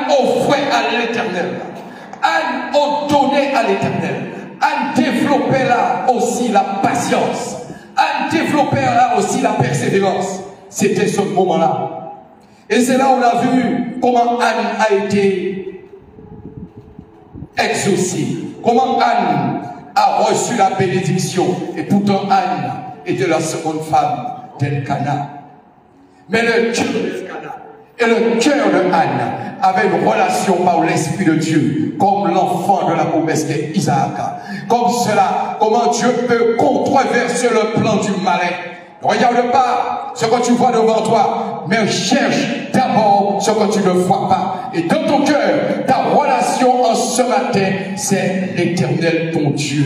offert à l'Éternel, à donner à l'Éternel, à développer là aussi la patience, à développer là aussi la persévérance. C'était ce moment-là. Et c'est là où on a vu comment Anne a été exaucée, comment Anne a reçu la bénédiction. Et pourtant Anne était la seconde femme d'Elkana. Mais le cœur d'Elkana et le cœur de Anne avaient une relation par l'Esprit de Dieu, comme l'enfant de la promesse qu'est Isaac. Comme cela, comment Dieu peut controverser le plan du malin. Ne regarde pas ce que tu vois devant toi, mais cherche d'abord ce que tu ne vois pas. Et dans ton cœur, ta relation en ce matin, c'est l'Éternel ton Dieu.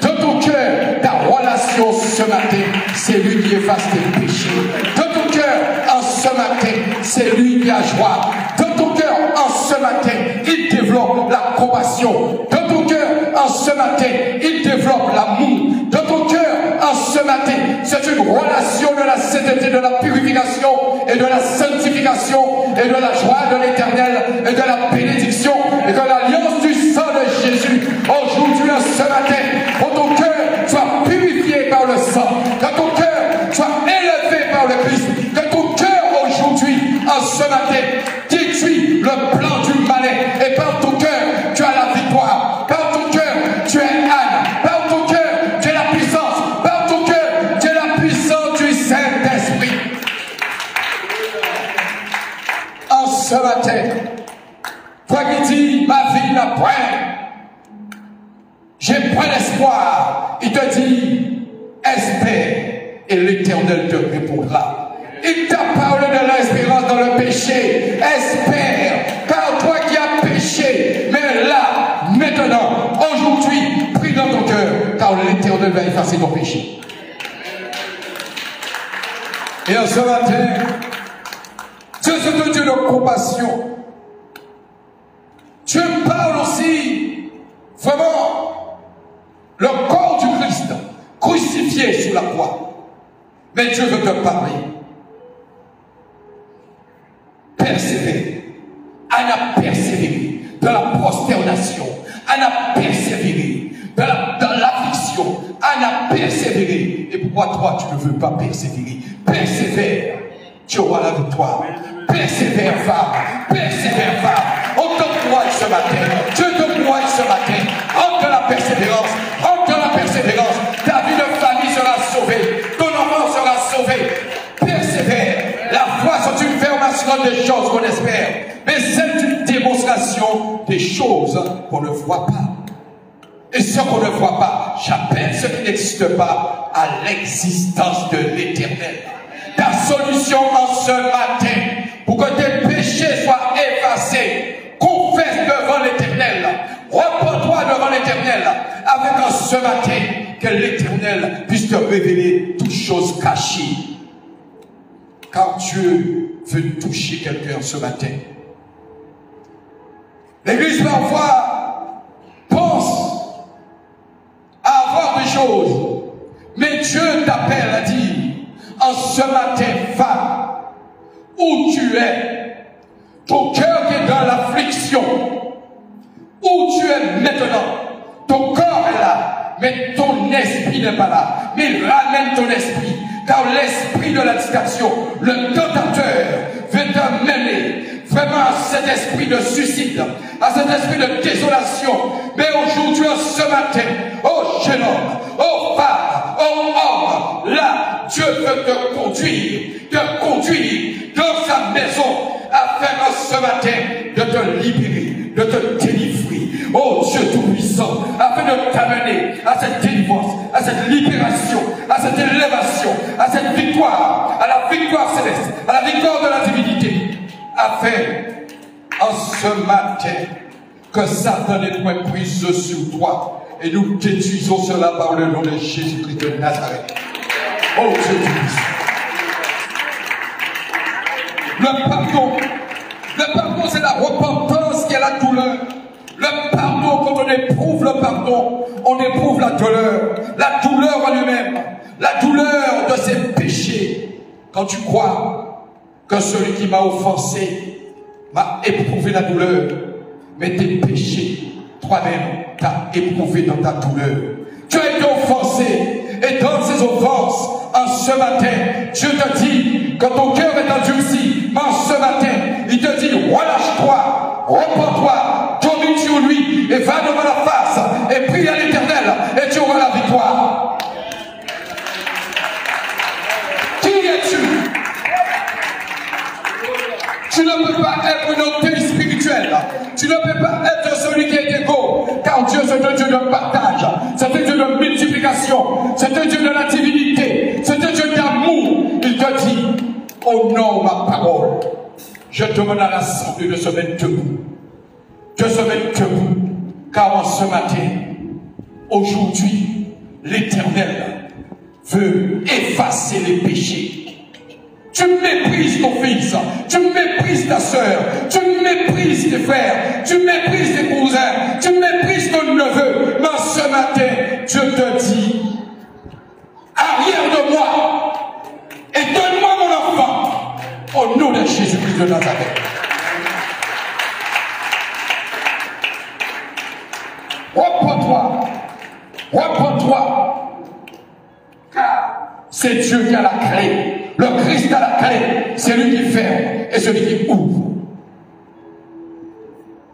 Dans ton cœur, ta relation ce matin, c'est lui qui efface tes péchés. Dans ton cœur, en ce matin, c'est lui qui a joie. Dans ton cœur, en ce matin, il développe la compassion. Dans ton cœur, en ce matin, il développe l'amour. Dans ton cœur, en ce matin, c'est une relation de la sainteté, de la purification et de la sanctification et de la joie de l'Éternel et de la bénédiction et de l'alliance du sang de Jésus. Aujourd'hui, en ce matin, que ton cœur soit purifié par le sang, que ton cœur soit élevé par le Christ, que ton cœur aujourd'hui, en ce matin, détruit le plan du malin et par ton cœur, tu as la victoire. Par ton cœur, tu es Anne. Par ton cœur, tu es la puissance. Par ton cœur, tu es la puissance du Saint-Esprit. En ce matin, toi qui dis, ma vie n'a point, j'ai point d'espoir, il te dit, espère, et l'Éternel te répondra. Il t'a parlé de l'espérance dans le péché. Espère, car toi qui as péché, mais là, maintenant, aujourd'hui, prie dans ton cœur, car l'Éternel va effacer ton péché. Et en ce matin, Dieu c'est un Dieu de compassion. Dieu parle aussi, vraiment, le corps du Christ, crucifié sur la croix. Mais Dieu veut te parler. Persévérer. Anne a persévéré dans la prosternation. Anne a persévéré dans l'affliction. Anne a persévéré. Et pourquoi toi tu ne veux pas persévérer? Persévère. Tu auras la victoire. Persévère, femme. Persévère, femme. On t'encourage ce matin. Dieu t'encourage ce matin. Entre dans la persévérance. Entre dans la persévérance. Ta vie de famille sera sauvée. Ton enfant sera sauvé. Persévère. La foi, c'est une affirmation des choses qu'on espère. Mais c'est une démonstration des choses qu'on ne voit pas. Et ce qu'on ne voit pas, j'appelle ce qui n'existe pas à l'existence de l'Éternel. Ta solution en ce matin, pour que tes péchés soient effacés, confesse devant l'Éternel, repens-toi devant l'Éternel, avec en ce matin que l'Éternel puisse te révéler toutes choses cachées. Car Dieu veut toucher quelqu'un ce matin. L'Église parfois pense à avoir des choses, mais Dieu t'appelle à dire, en ce matin, femme, où tu es, ton cœur qui est dans l'affliction, où tu es maintenant, ton corps est là, mais ton esprit n'est pas là. Mais ramène ton esprit, car l'esprit de la distraction, le tentateur, veut t'amener vraiment à cet esprit de suicide, à cet esprit de désolation. Mais aujourd'hui, ce matin, oh jeune homme, oh femme, oh homme, là, Dieu veut te conduire dans sa maison, afin en ce matin de te libérer, de te délivrer. Oh Dieu Tout-Puissant, afin de t'amener à cette délivrance, à cette libération, à cette élévation, à cette victoire, à la victoire céleste, à la victoire de la divinité, afin en ce matin que Satan n'ait point prise sur toi. Et nous détruisons cela par le nom de Jésus-Christ de Nazareth. Oh Dieu Tout-Puissant. Le pardon c'est la repentance qui est la douleur. Le pardon, quand on éprouve le pardon, on éprouve la douleur en lui-même, la douleur de ses péchés. Quand tu crois que celui qui m'a offensé m'a éprouvé la douleur, mais tes péchés, toi-même, t'as éprouvé dans ta douleur. Tu as été offensé, et dans ces offenses, en ce matin, Dieu te dit, quand ton cœur est endurci, en ce matin, il te dit, relâche-toi, repends-toi, domine sur lui, et va devant la face, et prie à l'Éternel, et tu auras la victoire. Qui es-tu? Tu ne peux pas être un autel spirituel. Tu ne peux pas être celui qui est égaux. Car Dieu, c'est un Dieu de partage. C'est un Dieu de multiplication. C'est un Dieu de la divinité. C'est un Dieu d'amour. Il te dit, honore ma parole. Je demande à l'assemblée de se mettre debout. De se mettre debout. Car en ce matin, aujourd'hui, l'Éternel veut effacer les péchés. Tu méprises ton fils, tu méprises ta soeur, tu méprises tes frères, tu méprises tes cousins, tu méprises ton neveu. Mais ce matin, Dieu te dit, arrière de moi et donne-moi mon enfant au nom de Jésus-Christ de Nazareth. Repends-toi, repends-toi, car c'est Dieu qui a la clé. Le Christ a la clé, c'est lui qui ferme et celui qui ouvre.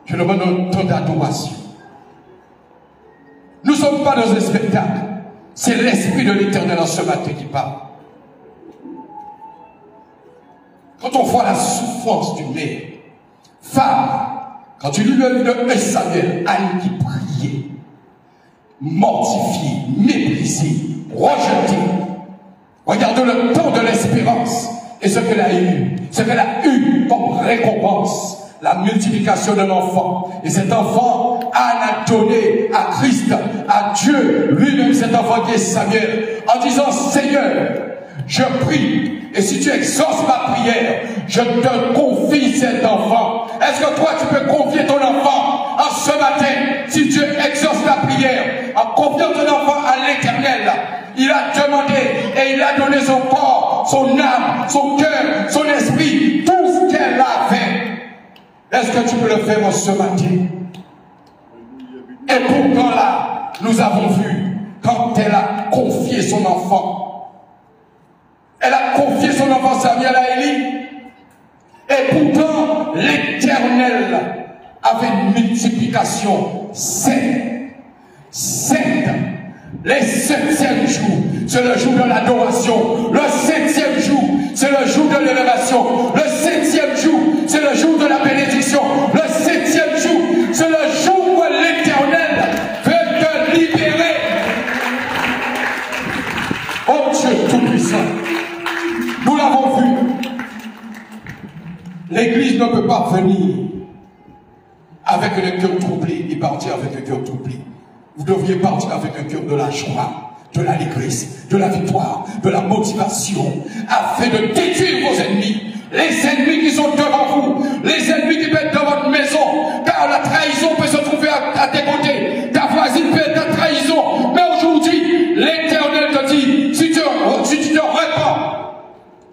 Je demande un temps d'adoration. Nous ne sommes pas dans un spectacle. C'est l'Esprit de l'Éternel en ce matin qui parle. Quand on voit la souffrance d'une mère, femme, quand tu lis le livre de Samuel, Anne qui priait, mortifiée, méprisée, rejetée. Regarde le temps de l'espérance et ce qu'elle a eu. Ce qu'elle a eu comme récompense. La multiplication d'un enfant. Et cet enfant, Anne a donné à Christ, à Dieu, lui-même cet enfant qui est Samuel, en disant, Seigneur, je prie, et si tu exauces ma prière, je te confie cet enfant. Est-ce que toi, tu peux confier ton enfant en ce matin, si Dieu exauce ta prière, en confiant ton enfant à l'Éternel? Il a demandé et il a donné son corps, son âme, son cœur, son esprit, tout ce qu'elle a fait. Est-ce que tu peux le faire en ce matin? Et pourtant là, nous avons vu, quand elle a confié son enfant, elle a confié son enfant Samuel à Élie, et pourtant l'Éternel avait une multiplication 7. Les 7e jours, c'est le jour de l'adoration. Le 7e jour, c'est le jour de l'élévation. Le 7e jour, c'est le jour de la bénédiction. Le 7e jour, c'est le jour où l'Éternel veut te libérer. Oh Dieu Tout-Puissant, nous l'avons vu. L'Église ne peut pas venir avec le cœur troublé et partir avec le cœur troublé. Vous devriez partir avec un cœur de la joie, de l'allégresse, de la victoire, de la motivation, afin de détruire vos ennemis. Les ennemis qui sont devant vous, les ennemis qui peuvent être dans votre maison, car la trahison peut se trouver à tes côtés. Ta voisine peut être ta trahison. Mais aujourd'hui, l'Éternel te dit, si tu te répands,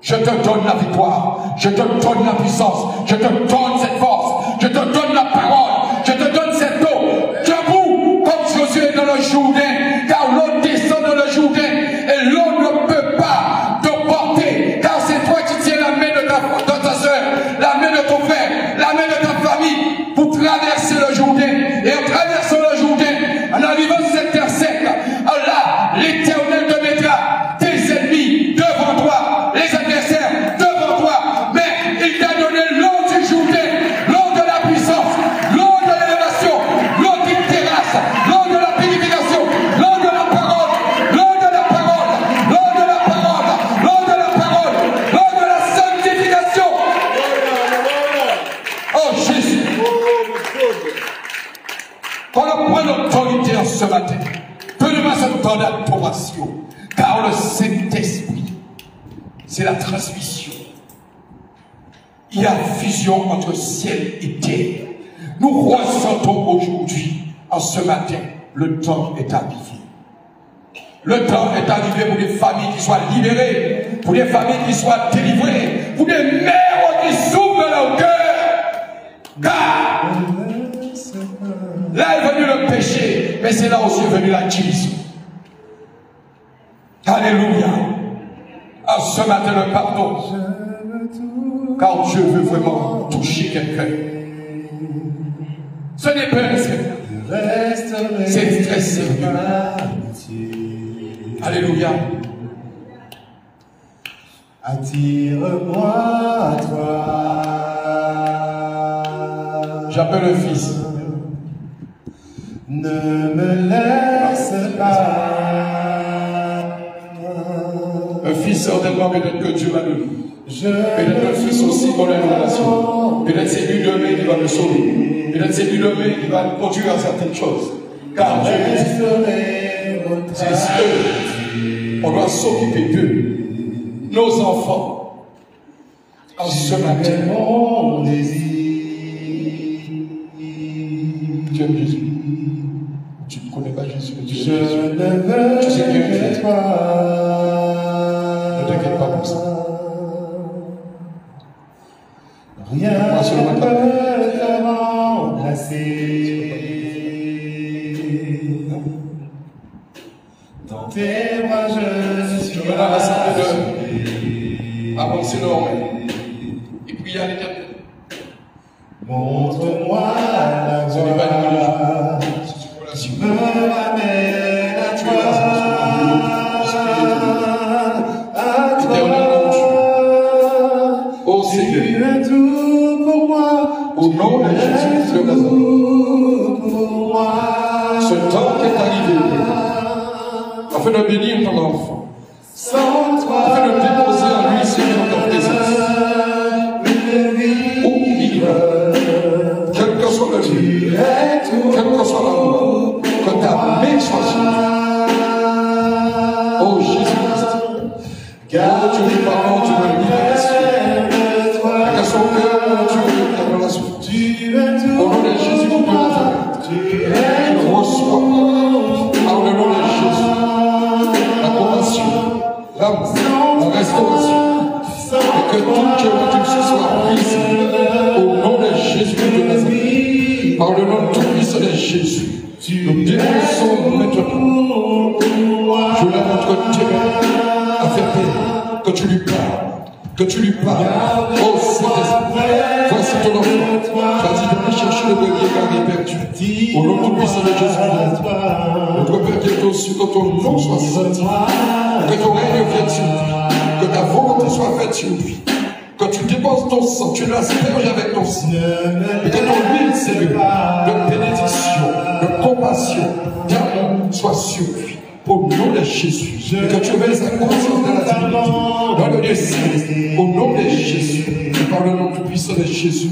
je te donne la victoire, je te donne la puissance, je te donne cette force, je te donne la parole, je te donne cette eau. Debout, comme Josué dans le Jourdain, car l'eau descend dans le Jourdain, et l'eau ne peut pas te porter, car c'est toi qui tiens la main de ta soeur, la main de ton frère, la main de ta famille, pour traverser le Jourdain. Et en traversant le Jourdain, en arrivant sur cette terre sec, là, l'Éternel te mettra tes ennemis devant toi, les adversaires devant toi, mais il t'a donné l'eau du Jourdain, l'eau de la puissance, l'eau de l'élévation, l'eau qui terrasse, l'eau de la purification, l'eau de la parole, l'eau de la parole, l'eau de la parole, l'eau de la parole, l'eau de la sanctification. Oh Jésus, qu'on prend l'autorité en ce matin, donne-moi ce temps d'adoration, car le Saint-Esprit, c'est la transmission. Il y a fusion entre ciel et terre. Nous ressentons aujourd'hui, en ce matin, le temps est arrivé. Le temps est arrivé pour des familles qui soient libérées, pour des familles qui soient délivrées, pour des mères qui souffrent dans leur cœur. Car là est venu le péché, mais c'est là aussi est venu la guérison. Alléluia. À ce matin, le pardon. Car Dieu veut vraiment toucher quelqu'un. Ce n'est pas un Seigneur. C'est très sérieux. Alléluia. Attire-moi à toi. J'appelle le Fils. Ne me laisse pas. Un Fils certainement peut-être que Dieu va donner. Peut-être un Fils aussi qu'on a une relation. Peut-être c'est lui demain qui va le sauver. Peut-être c'est lui demain qui va le conduire à certaines choses. Car Dieu dit, c'est eux. On doit s'occuper d'eux. Nos enfants. En ce matin, mon désir. Tu aimes Jésus. Tu ne connais pas Jésus, mais tu aimes Je Jésus. ne veux Tu sais qu'il que toi. Ne t'inquiète pas pour ça. Rien ne peut te remplacer. Dans tes bras je suis Je me la rassemble de avancer nos mains et prier à l'Éternel. montre-moi la Ce n'est pas une religion. voie. C'est une relation. Me ramène à Tu es dans toi. Éternellement, Dieu. Ô Seigneur, Tu es tout pour moi. au nom de Jésus de Nazareth, Tout pour moi. ce temps qui est arrivé, afin de bénir ton enfant, Sans toi, afin de déposer en lui, Seigneur, ta présence. Où il va, quel que soit le lieu, quel que soit l'endroit, que ta main soit sur lui. Oh Jésus-Christ, oh tu es parlant, tu me libères, que son cœur, tu es la relation. Au nom de Jésus, tu peux le reçois. Par le nom de Jésus, la compassion, l'amour, la restauration. Et que toute malédiction soit brisée au nom de Jésus de Nazareth. Par le nom tout-puissant de Jésus, nous dénonçons maintenant. Je lève notre témoin à faire paix. Que tu lui parles. Que tu lui parles. Oh Saint-Esprit, voici ton enfant. Tu as dit d'aller chercher le bébé car il est perdu. Au nom tout-puissant de Jésus de Nazareth. Notre Père qui est aux cieux, que ton nom soit saint. Que ton règne vienne sur lui. Que ta volonté soit faite sur lui. Quand tu déposes ton sang, tu l'asperges avec ton sang. Et que ton huile, Seigneur, de bénédiction, de compassion, d'amour soit sur lui. Au nom de Jésus. Et que tu éveilles sa conscience de la divinité. Dans le Dieu céleste. Au nom de Jésus. Et par le nom tout puissant de Jésus.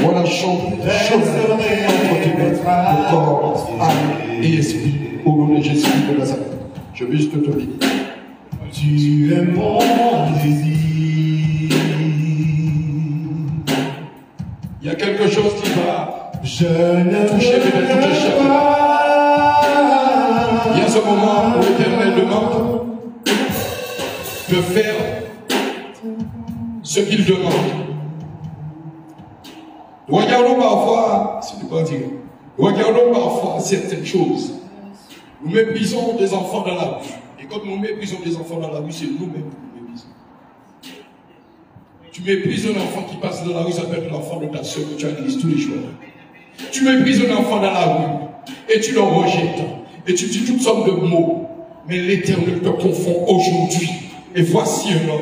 Relâchons chemin entre tes mains, le corps, âme et esprit. Au nom de Jésus de Nazareth. Je veux juste te bénir. Tu es mon désir. Il y a quelque chose qui va Je ne toucher peut-être toutes les chefs. Il y a ce moment où l'Éternel demande de faire ce qu'il demande. Regardons parfois, si tu peux dire, regardons parfois certaines choses. Nous méprisons des enfants dans la rue. Et quand nous méprisons des enfants dans la rue, c'est nous-mêmes qui nous méprisons. Tu méprises un enfant qui passe dans la rue, ça peut être l'enfant de ta soeur que tu as l'église tous les jours. Tu méprises un enfant dans la rue et tu le rejettes. Et tu dis toutes sortes de mots. Mais l'Éternel te confond aujourd'hui. Et voici un homme.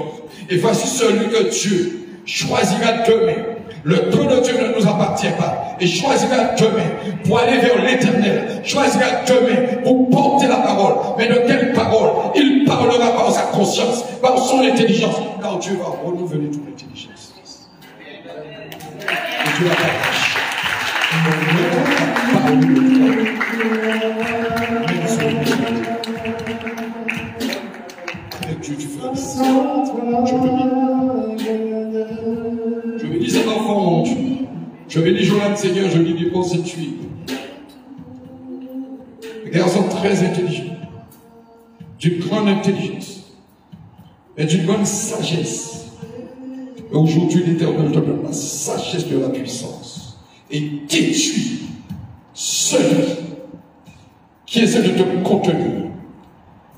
Et voici celui que Dieu choisira demain. Le trône de Dieu ne nous appartient pas. Et choisira demain pour aller vers l'Éternel. Choisira demain pour porter la parole. Mais de quelle parole? Il parlera par sa conscience, par son intelligence. Car Dieu va renouveler toute l'intelligence. Et Dieu va t'arracher. Avec Dieu, tu feras ça. Je bénis cet enfant, mon Dieu. Je bénis Joanne, Seigneur, je bénis les prostituées. Les garçons très intelligents, d'une grande intelligence et d'une bonne sagesse. Et aujourd'hui, l'Éternel te donne la sagesse de la puissance et détruis celui qui essaie de te contenir,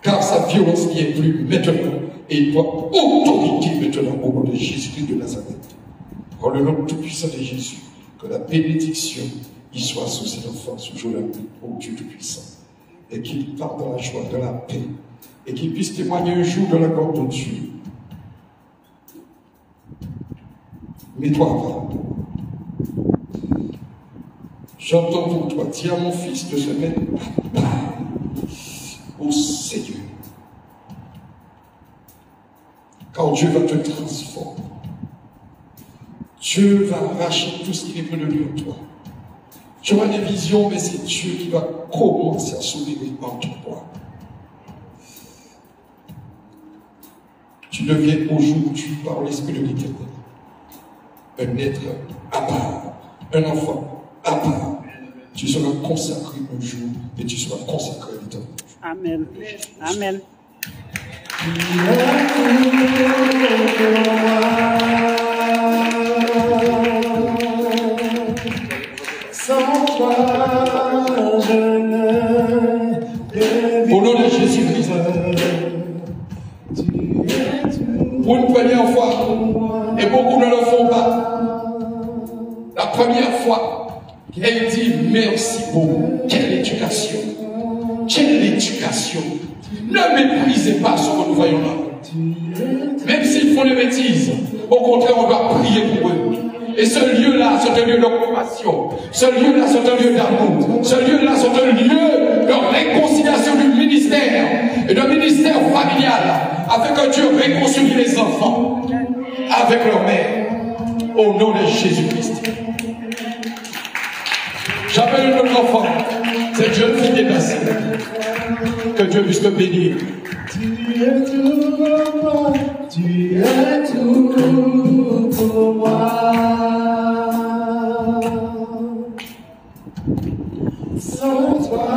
car sa violence n'y est plus maintenant et il doit autorité maintenant au nom de Jésus-Christ de Nazareth. Dans le nom tout-puissant de Jésus, que la bénédiction y soit sur cet enfant, sur Joël, au Dieu tout-puissant, et qu'il parte dans la joie, dans la paix, et qu'il puisse témoigner un jour de la gloire de Dieu. Mets-toi à part. J'entends pour toi, dis à mon fils de se mettre à part au Seigneur. Car Dieu va te transformer. Dieu va arracher tout ce qui est près de lui en toi. Tu auras des visions, mais c'est Dieu qui va commencer à s'ouvrir en toi. Tu deviens aujourd'hui, par l'Esprit de l'Éternel, un être à part, un enfant à part. Tu seras consacré un jour et tu seras consacré à l'éternel. Amen. Amen. Au nom de Jésus-Christ, pour une première fois, et beaucoup ne le font pas, la première fois, elle dit merci beaucoup. Quelle éducation! Quelle éducation! Ne méprisez pas ce que nous voyons là. Même s'ils font des bêtises, au contraire, on doit prier pour eux. Et ce lieu-là, c'est un lieu d'occupation. Ce lieu-là, c'est un lieu d'amour. Ce lieu-là, c'est un lieu de réconciliation du ministère et de ministère familial, afin que Dieu réconcilie les enfants avec leur mère. Au nom de Jésus-Christ. J'appelle notre enfant, cette jeune fille déplacée. Que Dieu puisse te bénir. Tu es tout pour moi, tu es tout pour moi. Sans toi,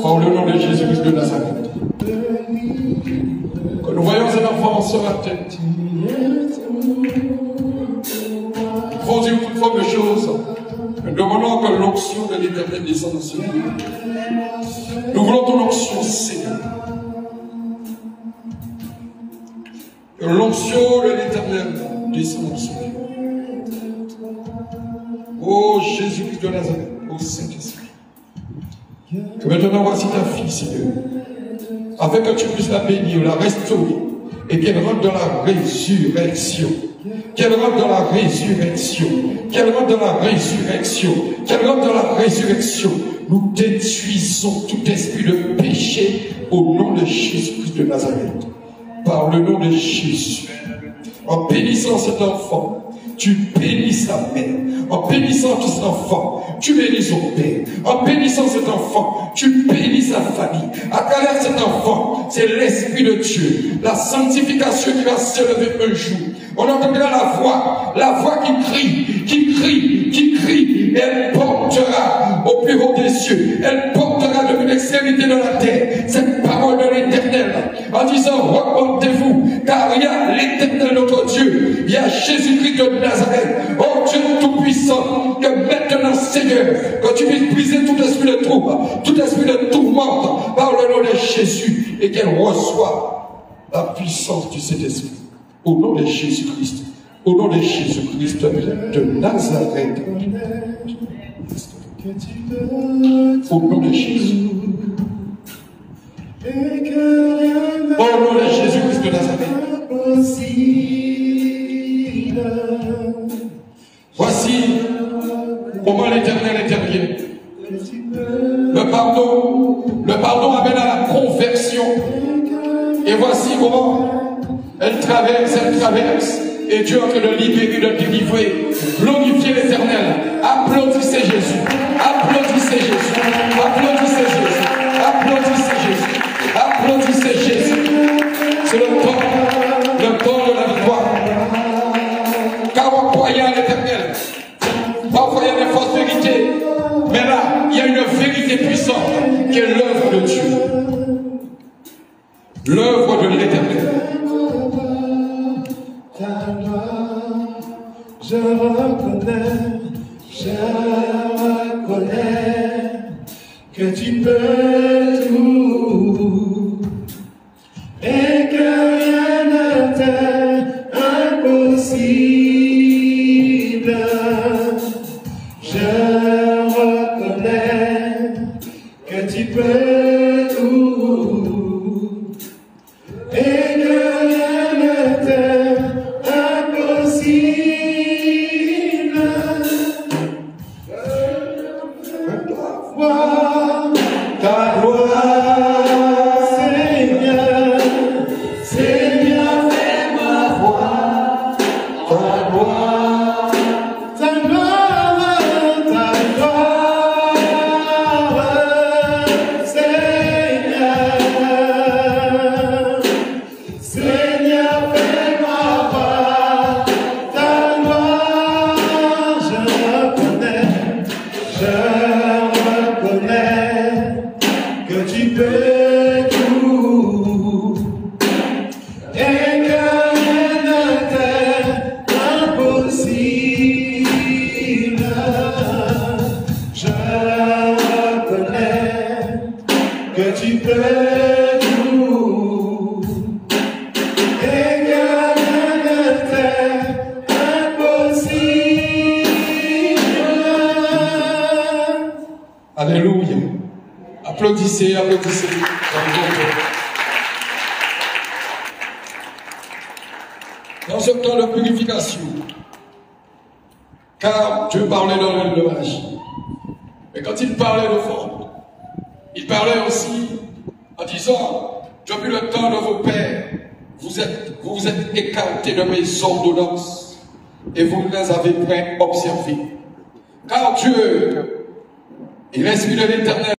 Par le nom de Jésus-Christ de Nazareth. Que nous voyons cet enfant sur la tête. Il faut dire toute forme de choses. Nous demandons que l'onction de l'Éternel descende sur nous. Nous voulons ton onction, Seigneur. Que l'onction de l'Éternel descende sur nous. Ô Jésus-Christ de Nazareth, ô Saint-Esprit. Que maintenant voici ta fille, Seigneur. Afin que tu puisses la bénir, la restaurer, et qu'elle rentre dans la résurrection. Qu'elle rentre dans la résurrection. Qu'elle rentre dans la résurrection. Qu'elle rentre dans la résurrection. Nous détruisons tout esprit de péché au nom de Jésus-Christ de Nazareth. Par le nom de Jésus. En bénissant cet enfant, tu bénis sa mère. En bénissant cet enfant, tu bénis son père. En bénissant cet enfant, tu bénis sa famille. À travers cet enfant, c'est l'Esprit de Dieu, la sanctification qui va s'élever un jour. On entendra la voix qui crie, qui crie, qui crie, et elle portera au plus haut des cieux. Elle portera depuis l'extrémité de la terre cette parole de l'Éternel en disant, repentez-vous, car il y a l'Éternel notre Dieu, il y a Jésus-Christ de Nazareth. Oh Dieu tout-puissant, que maintenant, Seigneur, que tu puisses briser tout esprit de trouble, tout esprit de tourmente par le nom de Jésus, et qu'elle reçoive la puissance du Saint-Esprit. Au nom de Jésus-Christ, au nom de Jésus-Christ de Nazareth, au nom de Jésus, au nom de Jésus-Christ de Nazareth. Voici comment l'Éternel intervient. Le pardon amène à la conversion. Et voici comment elle traverse, et Dieu est en train de libérer, de délivrer. Glorifiez l'Éternel. Applaudissez Jésus. Applaudissez Jésus. Applaudissez Jésus. Applaudissez Jésus. Applaudissez Jésus. C'est le temps de la victoire. Car on croyait à l'Éternel. Parfois il y a des fausses vérités. Mais là, il y a une vérité puissante qui est l'œuvre de Dieu. L'œuvre de l'Éternel. Je reconnais, je reconnais que tu peux tout et que rien ne t'est impossible. Je reconnais que tu peux tout et que rien ne t'est impossible. Ta gloire, Seigneur, Seigneur, fais-moi voir ta gloire, ta gloire, ta gloire, Seigneur, Seigneur, fais-moi voir ta gloire. Je reconnais que tu peux tout et que rien ne t'est impossible. Je reconnais que tu peux tout et que rien ne t'est impossible. Alléluia. Applaudissez, applaudissez. Dans ce temps de purification, car Dieu parlait dans l'élevage, mais quand il parlait de forme, il parlait aussi en disant, depuis le temps de vos pères, vous vous êtes écartés de mes ordonnances et vous ne les avez point observées. Car Dieu est l'Esprit de l'Éternel.